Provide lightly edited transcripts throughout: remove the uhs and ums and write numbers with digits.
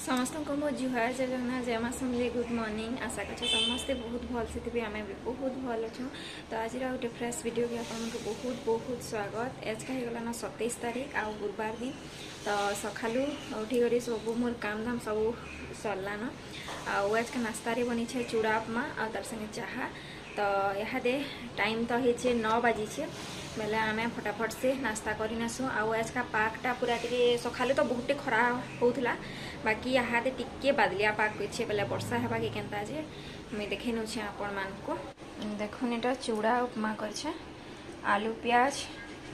समस्त को मो जुहार जय जगन्नाथ जय माँ समले गुड मॉर्निंग आशा कर समस्ते बहुत भल से आम भी बहुत भल अच्छे। तो आज गोटे फ्रेश वीडियो भी आपको बहुत बहुत स्वागत। आज का होगा ना 27 तारीख आ गुरुवार दिन। तो सकालू उठिक सब मोर काम धाम सब सरलान। आज का नास्ता बनी है चूड़ा उपमा आ तार संगे चाहा। तो यहाँ टाइम तो है 9 बाजी बेले आम फटाफट से नास्ता करसु। आज का पाकटा पूरा टे सकालू तो बहुत खरा होता बाकी यहाँ टिके बादलिया पाक अच्छे बेले वर्षा है कि केन्ता जे मुझे देखे नौ आपण मानक देखुन एटा चूड़ा उपमा कर आलू प्याज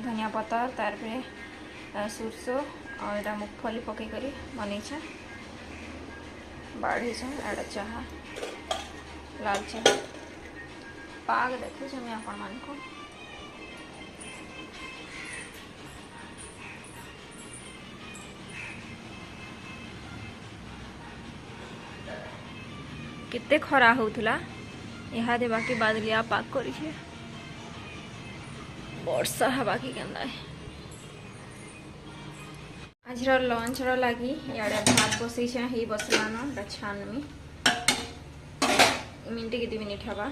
धनिया पतर तार सुरसो और एटा मूंगफली पकई कर बन बाढ़ी एटा चाहा लाल चाहा पाग देखु आपण मानक किते खरा होउथला यहाँ दे बाकी बादलिया पाक करी वर्षा हवा की केन्दा आज लंच लगी इे भात बसई ही बसलान छानमी मिनट के 2 मिनिट हवा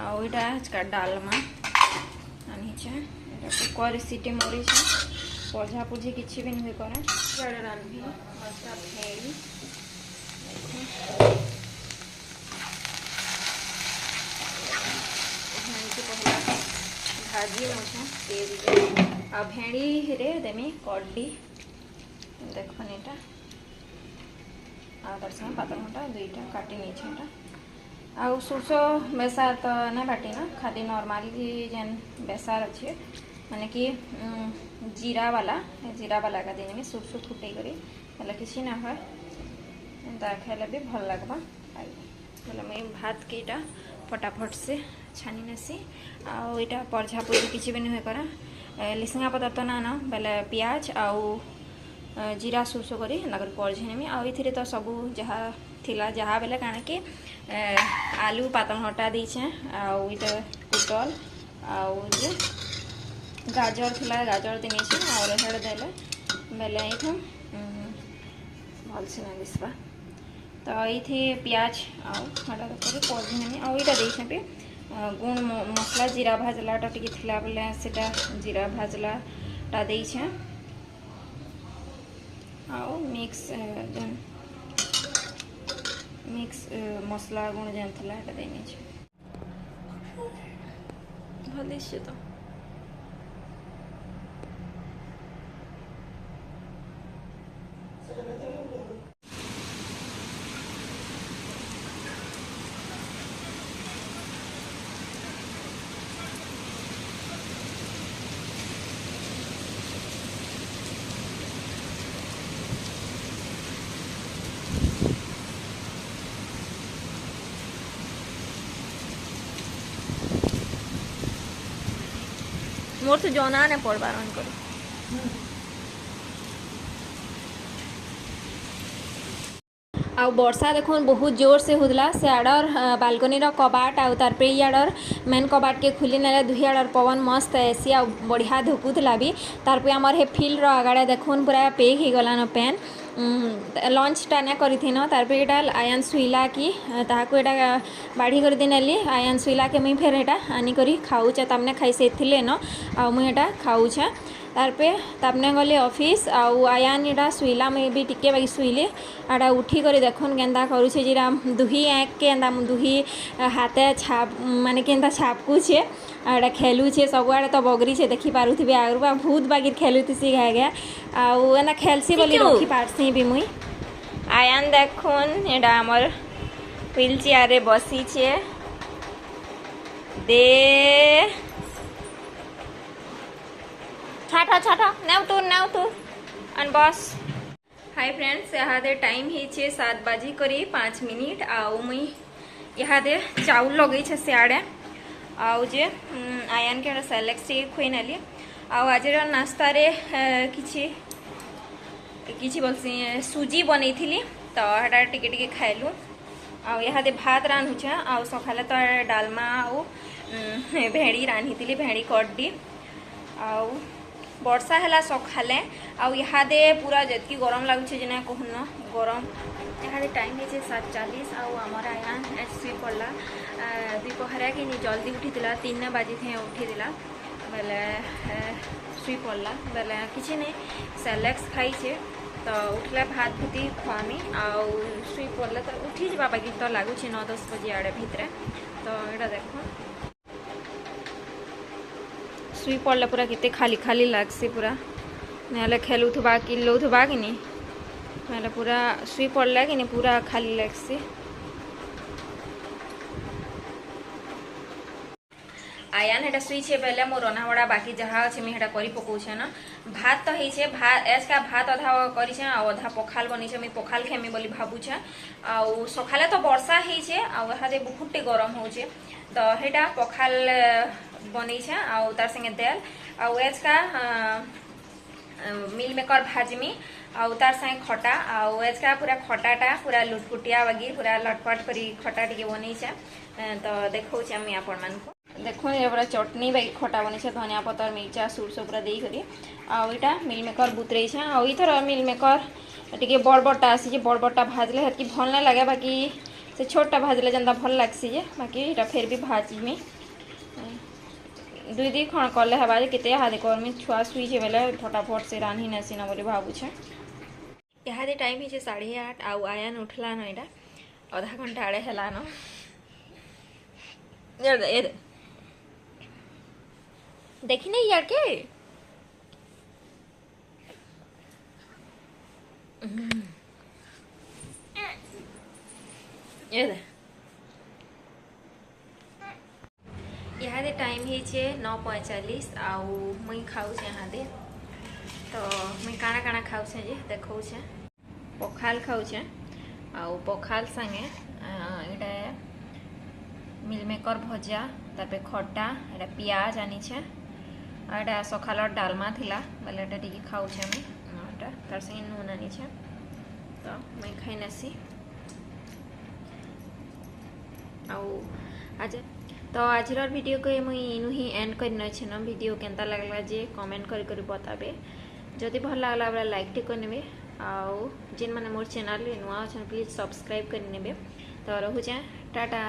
आईटा आज का डालमा आनी कुकर सीटी मरी पझा पुझी किसी भी नहीं करे रांधि भेड़ी भाजी तेल आ भेड़ी रे देमी कड्डी देखो यहाँ आर संगे पातल घंटा 2टा काटी नहीं आउ सुरसो बेसार तो ना बाटी ना खाली नॉर्मली जेन बेसार अच्छे माने कि जीरा वाला का दिन में सुरसो फुटे करी किसी ना हो खाइले भी भल लगवा बोले मुझे भात केटा फटाफट से छानी नेसी आईटा परझा पुरी किसी भी नहीं करा लिसिंगा पतर तो ना ना बेले पियाज आउ जीरा सुरसो करी परझे नेमी आउ तो सब जहाँ थिला जहाँ बेले काण कि आलू पातल हटा दीछे आउ इटा पुटल आउ गाजर थिला गाजर दी और हेड़ देले बेले ये भल से ना दिसवा तो ये प्याज आटा परझे नेमी आउ इटा देछे भी गुण मसला जीरा भाजलाटा टी बेले से जीरा भाजलाटा देछे आउ मिक्स मसला गुण जेन थिला एटा देनी छे भल तो मोर तो जना ने पड़बार कर आ वर्षा देखो बहुत जोर से होदला से आडर बालकनी कबाट आउ तार पे आडर मेन कबाट के खुली नेले दुही आडर पवन मस्त एसी आ बढ़िया धुकुला भी तार पे आमर हे फील्ड आगड़े देखुन पूरा पेक हो गलान पेन लंच टा ना करी न तार पे एटा आयन सुईला कि ताहाको एटा बाढ़ी कर दी नेली आयन सुईला के मुई फेर एटा आनी करी खाऊचे तमने खाई से न आ मुई एटा खाऊचे तार पे तमने गली ऑफिस आउ आयान एटा सुईला मुई भी टिके बाकी सुईली आड़ा उठी कर देखुन केन्दा करुचे जीरा दुही आँख के एंदा दुही हाथे छाप माने केन्दा छापकुचे आड़ा खेलुचे सबुआड़े तो बगरी से देखी पारुथिबे आगु बहुत बागिर खेलुथिसी घा घा आउ एना खेलसी बोली रखी पारसी भी मुई आयान देखुन एटा हमर व्हील चेयर रे बसी छे दे छाटा छाटा नाव तू अन बस हाय फ्रेंड्स यहाँ दे टाइम ही 7:05 आउ मुई यहाँ दे चाउल लगे सियाड़े आउ जे आयन के सेलेक्स खुई नेली आउ आज नास्ता रे किछि बोलसी सुजी बनई थी तो हटा टिके टिके खाइलु आउ यहाँ दे भात रांधुछे आउ सकाले तो डालमा आउ भेड़ी रांधी भेड़ी कड्डी आउ वर्षा है सकाले आदे पूरा जतकी गरम लगुचे जेना कहन गरम यहाँ टाइम है 7:40 आमर आया शुई पड़ा दुपहर कि जल्दी उठी 3 बजे थे उठी बेले शुई पड़ा बेले किसी नहीं सेलेक्स खाई तो उठला भात भूति खुआमी आउ शुई पड़े तो उठी जा बाकी तो लगुच 9-10 बजे आड़े भितर तो यहाँ देख शुई पड़े पूरा कितने खाली खाली लगसी पूरा ना खेलुवा किलौवा कि नहीं ना पूरा शुई पड़ला कि नहीं पूरा खाली लगसी आयान हेटा शुई छे बेले मो रना बड़ा बाकी जहाँ अच्छे मुझे करी पकाऊे ना भात तो है भात एजका भात अधा करी अधा पखाल बनी मुझे पखाल खेमी बोली भावुचे आउ सकाले तो वर्षा है बहुत गरम हो तो हेटा पखाल बनी आउ तार संगे तेल आउ एजका मिल मेकर भाजमी आउ तार संगे खटा आउ एजका पूरा खटाटा पूरा लुटपुटिया वगैरह पूरा लटपट करी खटा टी बनी तो देखा मुझे आपण मान देखो ये पूरा चटनी बाकी खटा बनी धनिया पतर मिर्चा सुरस पूरा देकर आईटा मिल मेकर बुतरे आईथर मिल मेकर टी बड़ बड़टा आसी बड़ बड़टा भाजले हेतकी भल ना लगे बाकी से छोटा भाजले जनता भल लगसी बाकी यहाँ फिर भी भाजमी 2-2 खण कले हवा केते हादे करमी छुआ शुई बेले फटाफट से रांधी नेसी ना बोली भावुछे यहाँ टाइम है 8:30 आउ आयान उठला न यहाँ आधा घंटा आड़े है न देखी नहीं यार के यहाँ टाइम है 9:45 आउ मुई खाऊ यहाँ दे तो मुई काना काना खाऊ जे देखो पखाल खाऊ आउ पखाल संगे यहाँ मिल मेकर भजा तापर खटा एटा पियाज आनी एटा सकाल डालमा थिला बेले एटा टिके खाऊे मुझे तार संगे नून आनी तो मुई खाई नासी आज तो आज वीडियो को मुई इनु ही एंड करना छे वीडियो केनता लगला जे कमेंट कर बताबे जदि भल लागला बड़ा लाइक टे करने आउ जेन माने मोर चैनल नुआ अच्छा प्लीज सब्सक्राइब करने तो रोचे टाटा।